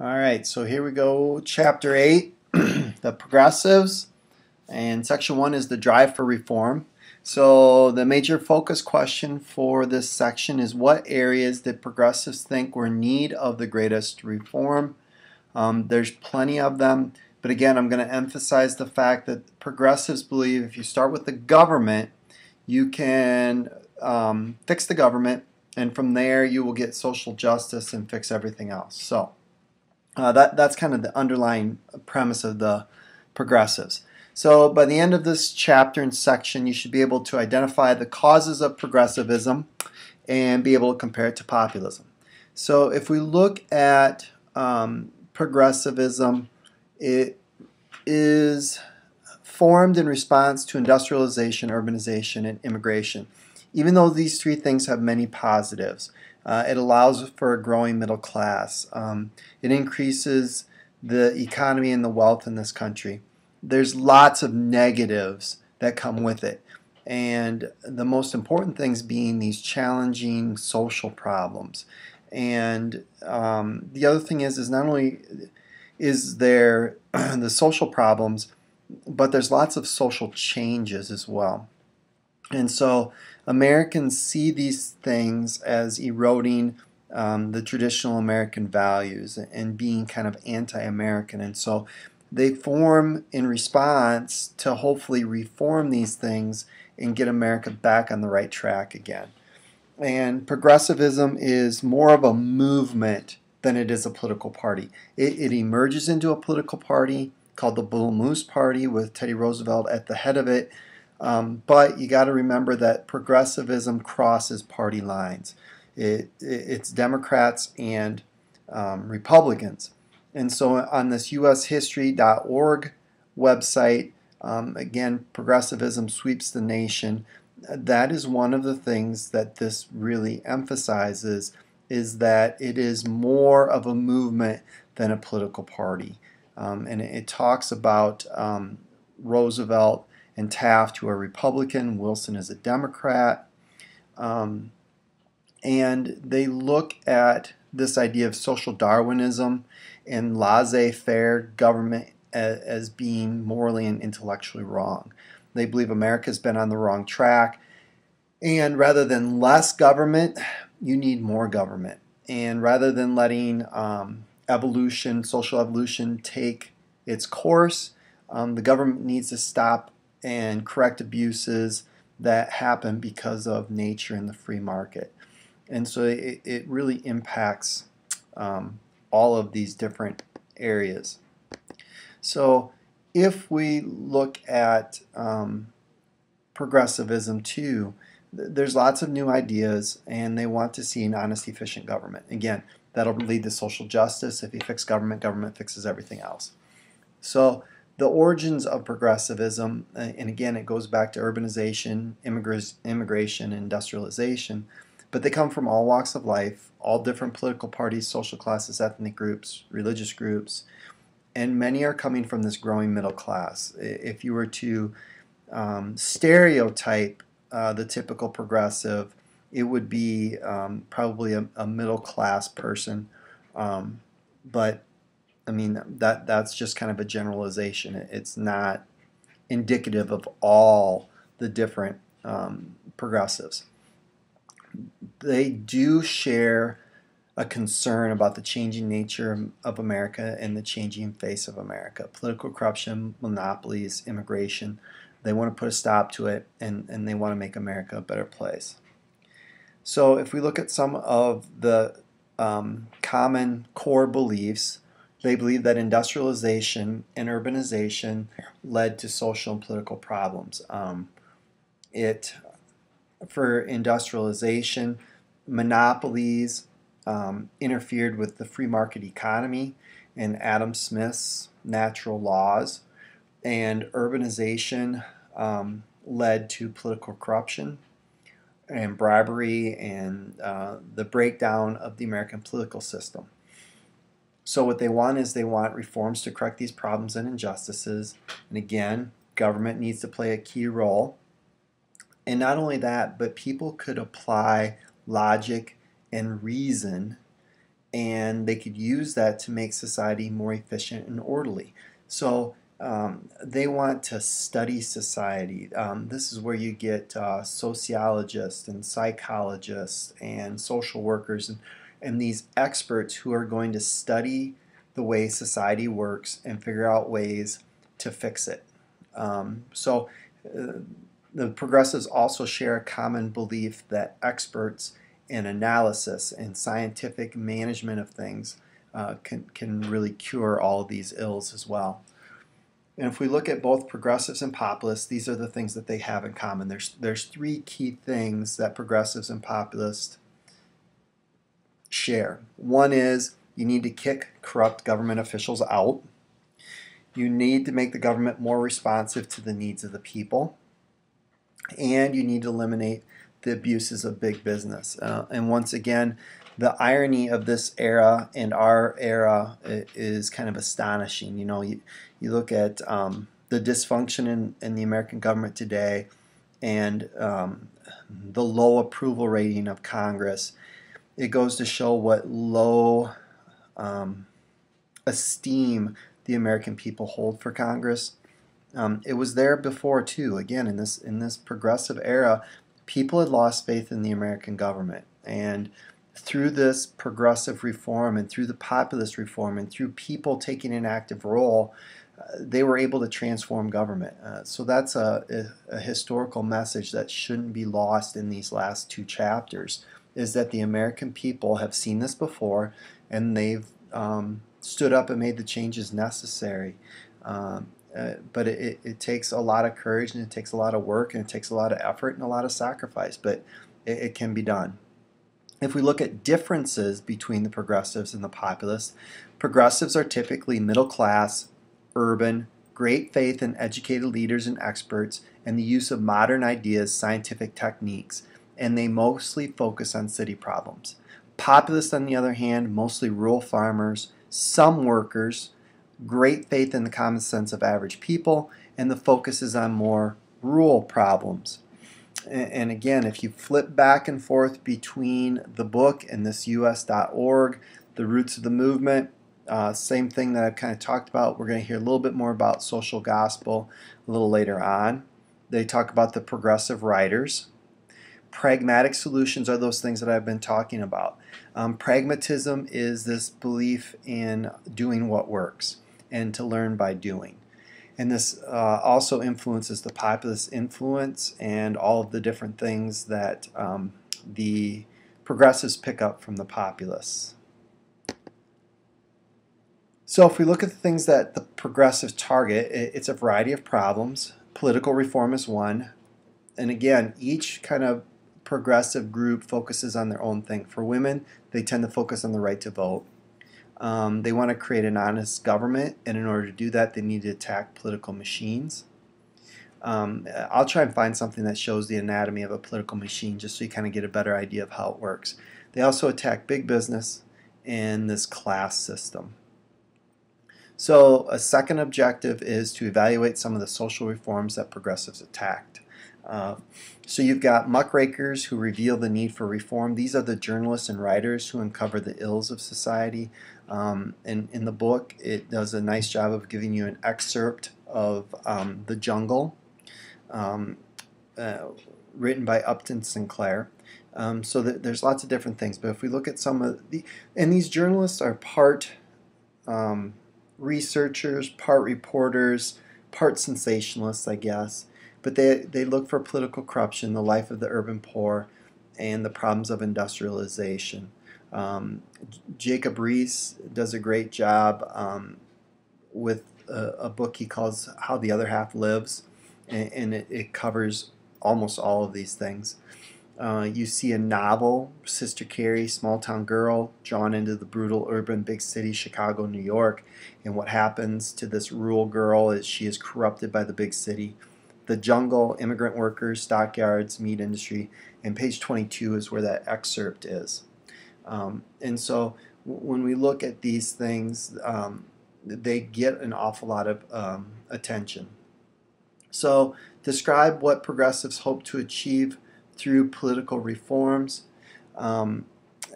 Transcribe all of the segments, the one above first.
All right, so here we go, Chapter 8, the progressives, and Section 1 is the drive for reform. So the major focus question for this section is what areas did progressives think were in need of the greatest reform? There's plenty of them, but again, I'm going to emphasize the fact that progressives believe if you start with the government, you can fix the government, and from there you will get social justice and fix everything else. So that's kind of the underlying premise of the progressives. So by the end of this chapter and section, you should be able to identify the causes of progressivism and be able to compare it to populism. So if we look at progressivism, it is formed in response to industrialization, urbanization, and immigration. Even though these three things have many positives, it allows for a growing middle class. It increases the economy and the wealth in this country. There's lots of negatives that come with it. And the most important things being these challenging social problems. And the other thing is not only is there the social problems, but there's lots of social changes as well. And so Americans see these things as eroding the traditional American values and being kind of anti-American. And so they form in response to hopefully reform these things and get America back on the right track again. And progressivism is more of a movement than it is a political party. It emerges into a political party called the Bull Moose Party with Teddy Roosevelt at the head of it. But you got to remember that progressivism crosses party lines. It's Democrats and Republicans. And so on this USCh8Sect1 website, again, progressivism sweeps the nation. That is one of the things that this really emphasizes, is that it is more of a movement than a political party. And it talks about Roosevelt and Taft, who are Republican. Wilson is a Democrat. And they look at this idea of social Darwinism and laissez-faire government as being morally and intellectually wrong. They believe America's been on the wrong track. And rather than less government, you need more government. And rather than letting evolution, social evolution, take its course, the government needs to stop and correct abuses that happen because of nature and the free market. And so it really impacts all of these different areas. So if we look at progressivism too, there's lots of new ideas, and they want to see an honest, efficient government. Again, that'll lead to social justice. If you fix government, government fixes everything else. So the origins of progressivism, and again, it goes back to urbanization, immigration, and industrialization, but they come from all walks of life, all different political parties, social classes, ethnic groups, religious groups, and many are coming from this growing middle class. If you were to stereotype the typical progressive, it would be probably a middle class person, but I mean that's just kind of a generalization. It's not indicative of all the different progressives. They do share a concern about the changing nature of America and the changing face of America. Political corruption, monopolies, immigration. They want to put a stop to it, and they want to make America a better place. So if we look at some of the common core beliefs, they believe that industrialization and urbanization led to social and political problems. For industrialization, monopolies interfered with the free market economy and Adam Smith's natural laws, and urbanization led to political corruption and bribery and the breakdown of the American political system. So what they want is they want reforms to correct these problems and injustices. And again, government needs to play a key role. And not only that, but people could apply logic and reason and they could use that to make society more efficient and orderly. So they want to study society. This is where you get sociologists and psychologists and social workers and these experts who are going to study the way society works and figure out ways to fix it. So the progressives also share a common belief that experts in analysis and scientific management of things can really cure all of these ills as well. And if we look at both progressives and populists, these are the things that they have in common. There's three key things that progressives and populists share. One is you need to kick corrupt government officials out. You need to make the government more responsive to the needs of the people. And you need to eliminate the abuses of big business. And once again, the irony of this era and our era is kind of astonishing. You look at the dysfunction in the American government today and the low approval rating of Congress. It goes to show what low esteem the American people hold for Congress. It was there before too. Again, in this progressive era, people had lost faith in the American government, and through this progressive reform and through the populist reform and through people taking an active role, they were able to transform government. So that's a historical message that shouldn't be lost in these last two chapters, is that the American people have seen this before and they've stood up and made the changes necessary. But it takes a lot of courage, and it takes a lot of work, and it takes a lot of effort and a lot of sacrifice, but it can be done. If we look at differences between the progressives and the populists, progressives are typically middle class, urban, great faith in educated leaders and experts, and the use of modern ideas, scientific techniques, and they mostly focus on city problems. Populists, on the other hand, mostly rural farmers, some workers, great faith in the common sense of average people, and the focus is on more rural problems. And again, if you flip back and forth between the book and this US.org, the roots of the movement, same thing that I've kind of talked about. We're going to hear a little bit more about social gospel a little later on. They talk about the progressive writers. Pragmatic solutions are those things that I've been talking about. Pragmatism is this belief in doing what works and to learn by doing. And this also influences the populist influence and all of the different things that the progressives pick up from the populists. So if we look at the things that the progressives target, it's a variety of problems. Political reform is one. And again, each kind of progressive group focuses on their own thing. For women, they tend to focus on the right to vote. They want to create an honest government, and in order to do that, they need to attack political machines. I'll try and find something that shows the anatomy of a political machine just so you kind of get a better idea of how it works. They also attack big business and this class system. So a second objective is to evaluate some of the social reforms that progressives attacked. So you've got muckrakers who reveal the need for reform. These are the journalists and writers who uncover the ills of society. In the book, it does a nice job of giving you an excerpt of The Jungle, written by Upton Sinclair. So there's lots of different things. But if we look at some of and these journalists are part researchers, part reporters, part sensationalists, I guess. But they look for political corruption, the life of the urban poor, and the problems of industrialization. Jacob Riis does a great job with a book he calls How the Other Half Lives, and it covers almost all of these things. You see a novel, Sister Carrie, small town girl, drawn into the brutal urban big city, Chicago, New York, and what happens to this rural girl is she is corrupted by the big city. The Jungle, immigrant workers, stockyards, meat industry, and page 22 is where that excerpt is. And so when we look at these things, they get an awful lot of attention. So describe what progressives hope to achieve through political reforms.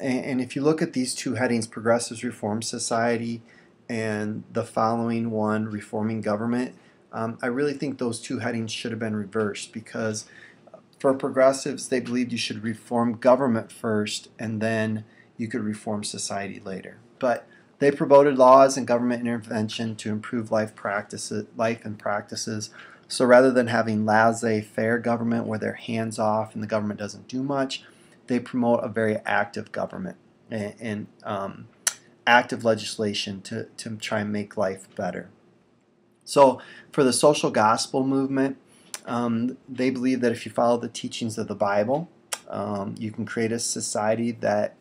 And if you look at these two headings, Progressives Reform Society and the following one, Reforming Government, I really think those two headings should have been reversed, because for progressives, they believed you should reform government first and then you could reform society later. But they promoted laws and government intervention to improve life and practices. So rather than having laissez-faire government where they're hands off and the government doesn't do much, they promote a very active government and active legislation to try and make life better. So for the social gospel movement, they believe that if you follow the teachings of the Bible, you can create a society that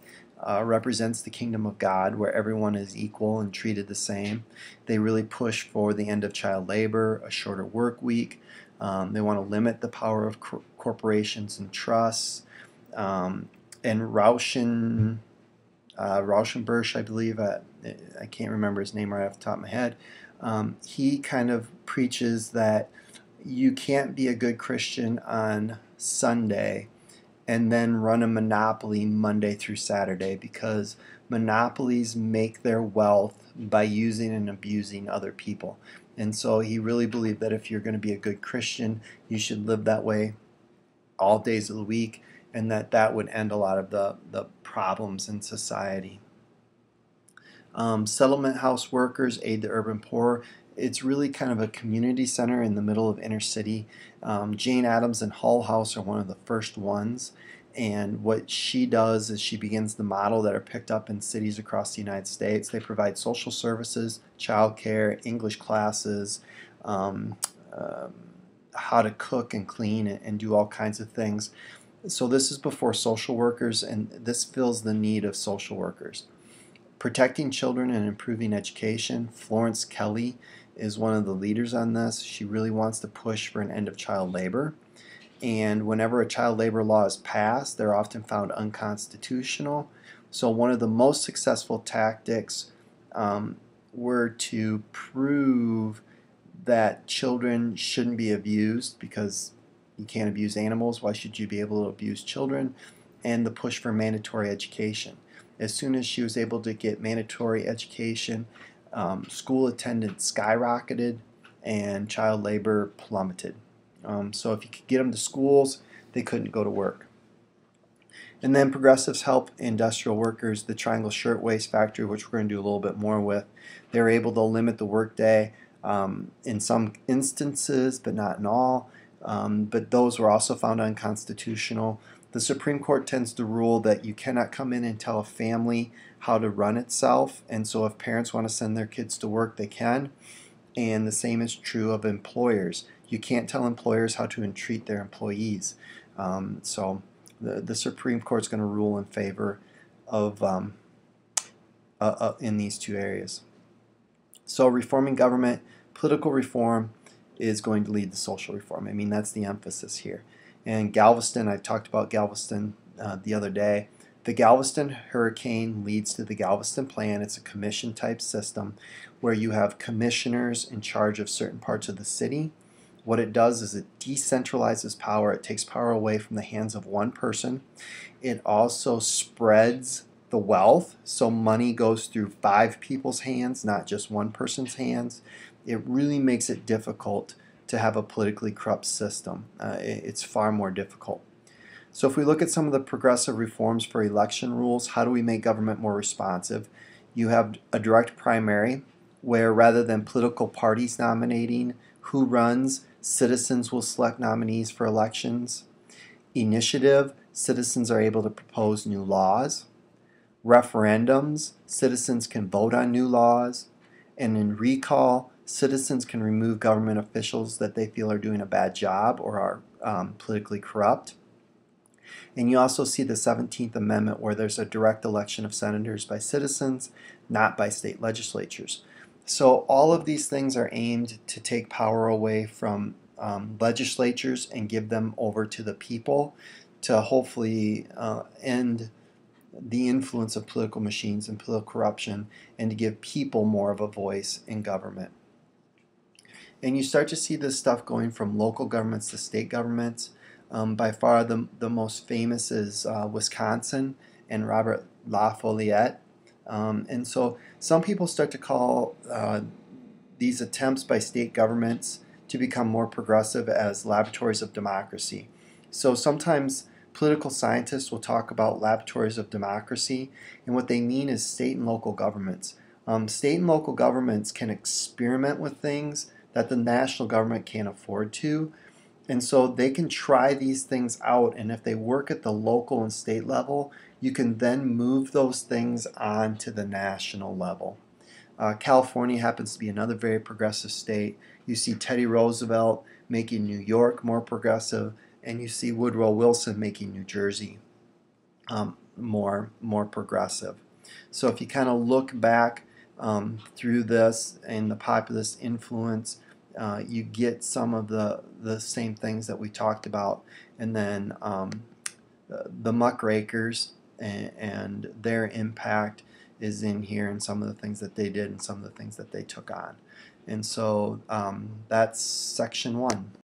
represents the kingdom of God, where everyone is equal and treated the same. They really push for the end of child labor, a shorter work week. They want to limit the power of corporations and trusts. And Rauschenbusch, I believe, I can't remember his name right off the top of my head, he kind of preaches that you can't be a good Christian on Sunday and then run a monopoly Monday through Saturday, because monopolies make their wealth by using and abusing other people. And so he really believed that if you're going to be a good Christian, you should live that way all days of the week, and that would end a lot of the problems in society. Settlement house workers aid the urban poor. It's really kind of a community center in the middle of inner city. Jane Addams and Hull House are one of the first ones, and what she does is she begins the model that are picked up in cities across the United States. They provide social services, childcare, English classes, how to cook and clean and do all kinds of things. So this is before social workers, and this fills the need of social workers. Protecting children and improving education. Florence Kelly is one of the leaders on this. She really wants to push for an end of child labor. And whenever a child labor law is passed, they're often found unconstitutional. So one of the most successful tactics were to prove that children shouldn't be abused, because you can't abuse animals. Why should you be able to abuse children? And the push for mandatory education. As soon as she was able to get mandatory education, school attendance skyrocketed and child labor plummeted. So if you could get them to schools, they couldn't go to work. And then progressives help industrial workers. The Triangle Shirtwaist Factory, which we're going to do a little bit more with, they're able to limit the workday in some instances, but not in all. But those were also found unconstitutional. The Supreme Court tends to rule that you cannot come in and tell a family how to run itself, and so if parents want to send their kids to work, they can. And the same is true of employers. You can't tell employers how to entreat their employees. So the Supreme Court is going to rule in favor of in these two areas. So reforming government, political reform is going to lead to social reform. I mean, that's the emphasis here. And Galveston, I talked about Galveston the other day. The Galveston hurricane leads to the Galveston Plan. It's a commission type system where you have commissioners in charge of certain parts of the city. What it does is it decentralizes power. It takes power away from the hands of one person. It also spreads the wealth, so money goes through 5 people's hands, not just one person's hands. It really makes it difficult to have a politically corrupt system. It's far more difficult. So if we look at some of the progressive reforms for election rules, how do we make government more responsive? You have a direct primary, where rather than political parties nominating who runs, citizens will select nominees for elections. Initiative, citizens are able to propose new laws. Referendums, citizens can vote on new laws. And in recall, citizens can remove government officials that they feel are doing a bad job or are politically corrupt. And you also see the 17th Amendment, where there's a direct election of senators by citizens, not by state legislatures. So all of these things are aimed to take power away from legislatures and give them over to the people, to hopefully end the influence of political machines and political corruption, and to give people more of a voice in government. And you start to see this stuff going from local governments to state governments. By far the most famous is Wisconsin, and Robert LaFollette. And so some people start to call these attempts by state governments to become more progressive as laboratories of democracy. So sometimes political scientists will talk about laboratories of democracy, and what they mean is state and local governments. State and local governments can experiment with things that the national government can't afford to, and so they can try these things out, and if they work at the local and state level, you can then move those things on to the national level. California happens to be another very progressive state. You see Teddy Roosevelt making New York more progressive, and you see Woodrow Wilson making New Jersey more progressive. So if you kind of look back through this and the populist influence, you get some of the same things that we talked about, and then the muckrakers and their impact is in here, and some of the things that they did and some of the things that they took on. And so that's section 1.